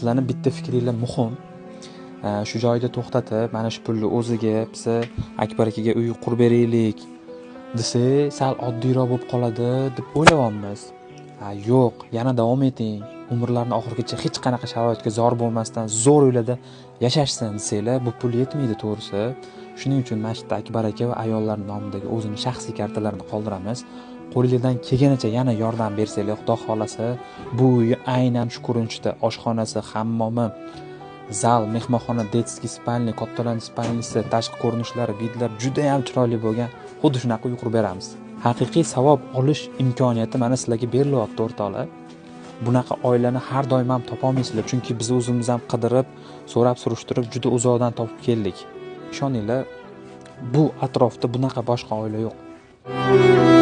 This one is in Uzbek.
sizlarni bitta fikringlar muhim. Shu joyda to'xtatib, mana shu pulni o'ziga biz Akbar akaga uy qurib beraylik desak, sal oddiyroq bo'lib qoladi deb o'ylayapmiz. Yo'q, yana davom eting. Umrlarning oxirigacha hech qanaqa sharoitga zor bo'lmasdan zo'r uylarda yashashsin desanglar, bu pul yetmaydi to'g'risi. Shuning uchun mana shu Akbar aka va ayollar nomidagi o'zining shaxsiy kartalarini qoldiramiz. Qo'lingizdan kelganicha yana yordam bersanglar, Xudo xolasa, bu uy aynan shu ko'rinishda oshxonasi, hammomi, zal, mehmonxona, detskiy spalni, kattalarning spalnisi, tashqi ko'rinishlari, vidlar juda ham chiroyli bo'lgan, xuddi shunaqa uy qurib beramiz. Haqiqiy savob olish imkoniyati mana sizlarga berilyapti, o'rtoqlar. Bunaqa oilani har doim ham topolmaysizlar, chunki biz o'zimiz ham qidirib, so'rab surishtirib juda uzoqdan topib keldik. Ishoninglar, bu atrofda bunaqa boshqa oila yo'q.